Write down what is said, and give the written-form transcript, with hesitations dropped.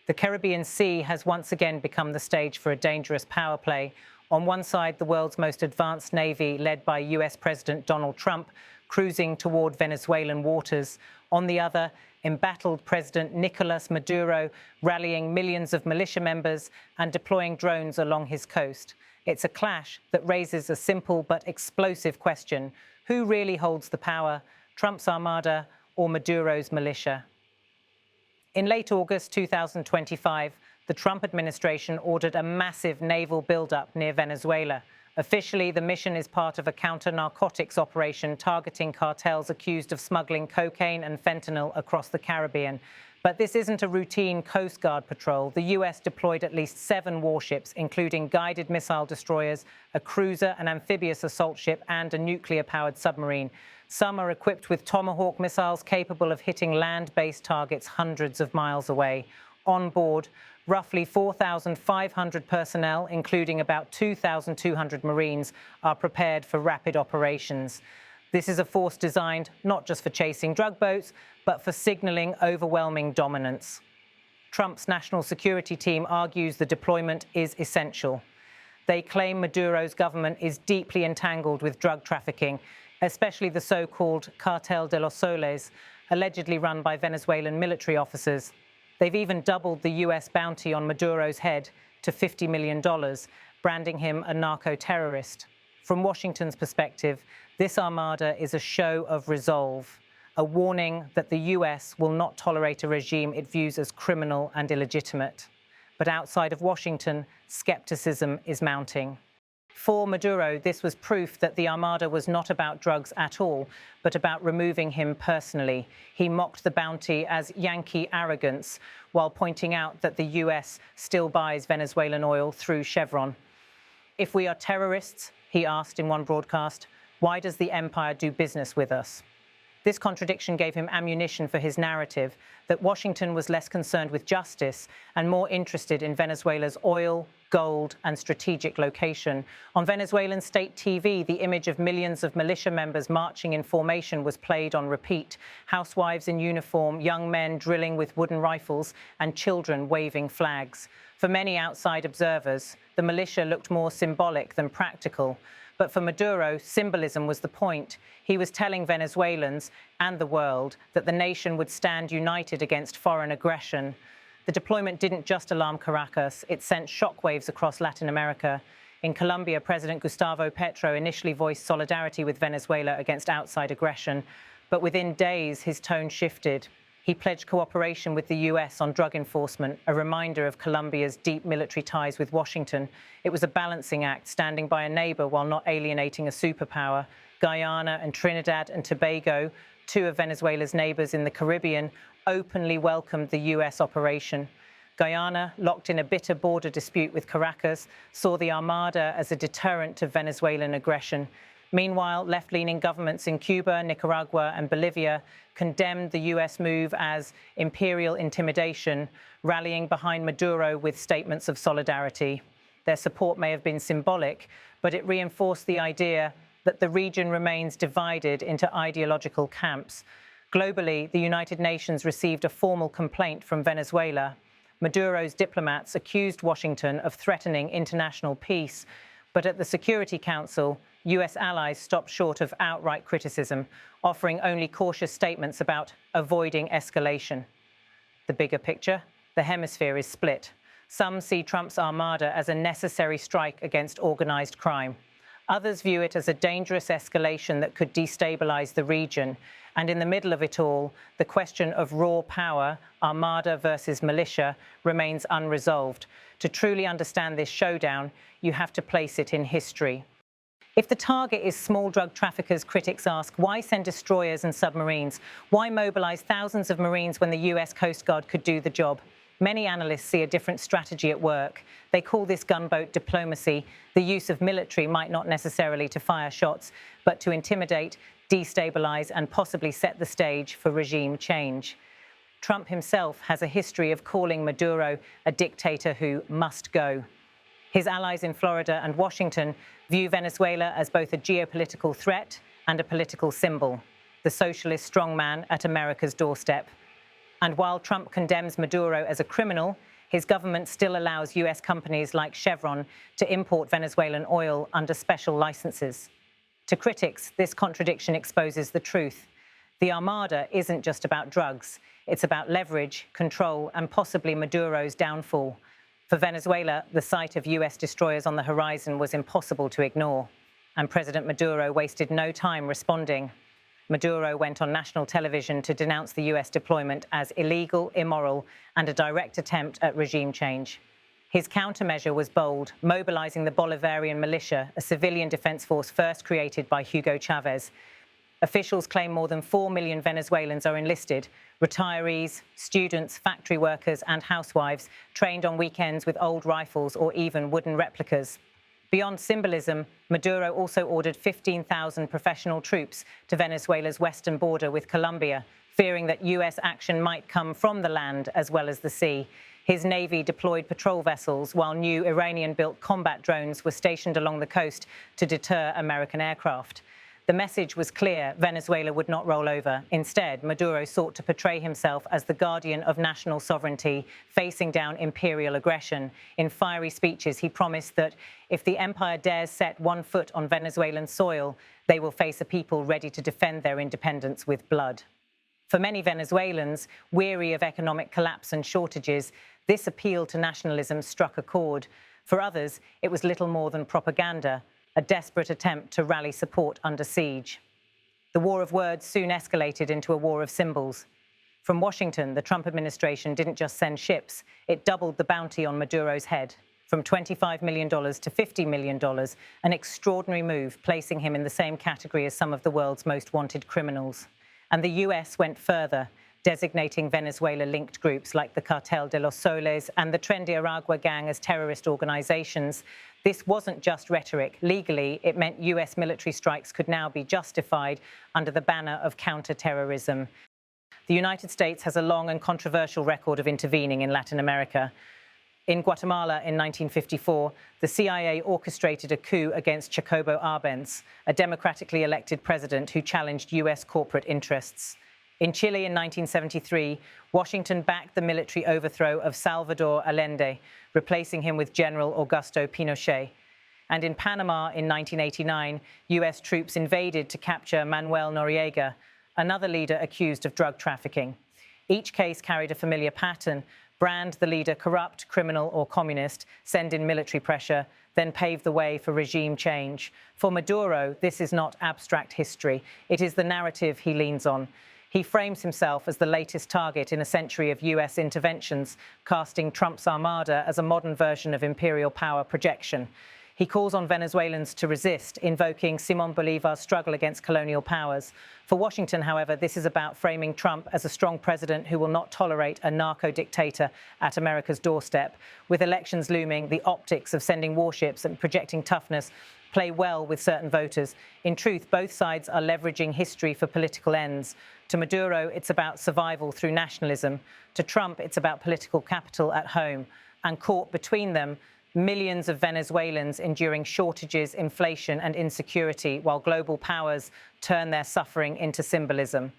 The Caribbean Sea has once again become the stage for a dangerous power play. On one side, the world's most advanced navy, led by US President Donald Trump, cruising toward Venezuelan waters. On the other, embattled President Nicolás Maduro, rallying millions of militia members and deploying drones along his coast. It's a clash that raises a simple but explosive question. Who really holds the power, Trump's Armada or Maduro's militia? In late August 2025, the Trump administration ordered a massive naval buildup near Venezuela. Officially, the mission is part of a counter-narcotics operation targeting cartels accused of smuggling cocaine and fentanyl across the Caribbean. But this isn't a routine Coast Guard patrol. The US deployed at least 7 warships, including guided missile destroyers, a cruiser, an amphibious assault ship, and a nuclear-powered submarine. Some are equipped with Tomahawk missiles capable of hitting land-based targets hundreds of miles away. On board, roughly 4,500 personnel, including about 2,200 Marines, are prepared for rapid operations. This is a force designed not just for chasing drug boats, but for signaling overwhelming dominance. Trump's national security team argues the deployment is essential. They claim Maduro's government is deeply entangled with drug trafficking, especially the so-called Cartel de los Soles, allegedly run by Venezuelan military officers. They've even doubled the US bounty on Maduro's head to $50 million, branding him a narco-terrorist. From Washington's perspective, this armada is a show of resolve, a warning that the US will not tolerate a regime it views as criminal and illegitimate. But outside of Washington, skepticism is mounting. For Maduro, this was proof that the Armada was not about drugs at all, but about removing him personally. He mocked the bounty as Yankee arrogance, while pointing out that the US still buys Venezuelan oil through Chevron. If we are terrorists, he asked in one broadcast, why does the empire do business with us? This contradiction gave him ammunition for his narrative that Washington was less concerned with justice and more interested in Venezuela's oil, gold, and strategic location. On Venezuelan state TV, the image of millions of militia members marching in formation was played on repeat. Housewives in uniform, young men drilling with wooden rifles, and children waving flags. For many outside observers, the militia looked more symbolic than practical. But for Maduro, symbolism was the point. He was telling Venezuelans and the world that the nation would stand united against foreign aggression. The deployment didn't just alarm Caracas, it sent shockwaves across Latin America. In Colombia, President Gustavo Petro initially voiced solidarity with Venezuela against outside aggression, but within days his tone shifted. He pledged cooperation with the US on drug enforcement, a reminder of Colombia's deep military ties with Washington. It was a balancing act, standing by a neighbor while not alienating a superpower. Guyana and Trinidad and Tobago, 2 of Venezuela's neighbors in the Caribbean, openly welcomed the US operation. Guyana, locked in a bitter border dispute with Caracas, saw the Armada as a deterrent to Venezuelan aggression. Meanwhile, left-leaning governments in Cuba, Nicaragua, and Bolivia condemned the US move as imperial intimidation, rallying behind Maduro with statements of solidarity. Their support may have been symbolic, but it reinforced the idea that the region remains divided into ideological camps. Globally, the United Nations received a formal complaint from Venezuela. Maduro's diplomats accused Washington of threatening international peace, but at the Security Council, US allies stopped short of outright criticism, offering only cautious statements about avoiding escalation. The bigger picture? The hemisphere is split. Some see Trump's Armada as a necessary strike against organized crime. Others view it as a dangerous escalation that could destabilize the region. And in the middle of it all, the question of raw power, Armada versus militia, remains unresolved. To truly understand this showdown, you have to place it in history. If the target is small drug traffickers, critics ask, why send destroyers and submarines? Why mobilize thousands of Marines when the US Coast Guard could do the job? Many analysts see a different strategy at work. They call this gunboat diplomacy. The use of military might not necessarily to fire shots, but to intimidate, destabilize, and possibly set the stage for regime change. Trump himself has a history of calling Maduro a dictator who must go. His allies in Florida and Washington view Venezuela as both a geopolitical threat and a political symbol, the socialist strongman at America's doorstep. And while Trump condemns Maduro as a criminal, his government still allows US companies like Chevron to import Venezuelan oil under special licenses. To critics, this contradiction exposes the truth. The Armada isn't just about drugs. It's about leverage, control, and possibly Maduro's downfall. For Venezuela, the sight of US destroyers on the horizon was impossible to ignore, and President Maduro wasted no time responding. Maduro went on national television to denounce the US deployment as illegal, immoral, and a direct attempt at regime change. His countermeasure was bold, mobilizing the Bolivarian militia, a civilian defense force first created by Hugo Chavez. Officials claim more than 4 million Venezuelans are enlisted, retirees, students, factory workers, and housewives trained on weekends with old rifles or even wooden replicas. Beyond symbolism, Maduro also ordered 15,000 professional troops to Venezuela's western border with Colombia, fearing that US action might come from the land as well as the sea. His navy deployed patrol vessels, while new Iranian-built combat drones were stationed along the coast to deter American aircraft. The message was clear: Venezuela would not roll over. Instead, Maduro sought to portray himself as the guardian of national sovereignty, facing down imperial aggression. In fiery speeches, he promised that if the empire dares set one foot on Venezuelan soil, they will face a people ready to defend their independence with blood. For many Venezuelans, weary of economic collapse and shortages, this appeal to nationalism struck a chord. For others, it was little more than propaganda, a desperate attempt to rally support under siege. The war of words soon escalated into a war of symbols. From Washington, the Trump administration didn't just send ships, it doubled the bounty on Maduro's head, from $25 million to $50 million, an extraordinary move, placing him in the same category as some of the world's most wanted criminals. And the US went further, designating Venezuela-linked groups like the Cartel de los Soles and the Tren de Aragua gang as terrorist organizations. This wasn't just rhetoric. Legally, it meant US military strikes could now be justified under the banner of counterterrorism. The United States has a long and controversial record of intervening in Latin America. In Guatemala in 1954, the CIA orchestrated a coup against Jacobo Arbenz, a democratically elected president who challenged US corporate interests. In Chile in 1973, Washington backed the military overthrow of Salvador Allende, replacing him with General Augusto Pinochet. And in Panama in 1989, US troops invaded to capture Manuel Noriega, another leader accused of drug trafficking. Each case carried a familiar pattern: brand the leader corrupt, criminal, or communist, send in military pressure, then pave the way for regime change. For Maduro, this is not abstract history. It is the narrative he leans on. He frames himself as the latest target in a century of US interventions, casting Trump's Armada as a modern version of imperial power projection. He calls on Venezuelans to resist, invoking Simon Bolivar's struggle against colonial powers. For Washington, however, this is about framing Trump as a strong president who will not tolerate a narco-dictator at America's doorstep. With elections looming, the optics of sending warships and projecting toughness play well with certain voters. In truth, both sides are leveraging history for political ends. To Maduro, it's about survival through nationalism. To Trump, it's about political capital at home. And caught between them, millions of Venezuelans enduring shortages, inflation, and insecurity, while global powers turn their suffering into symbolism.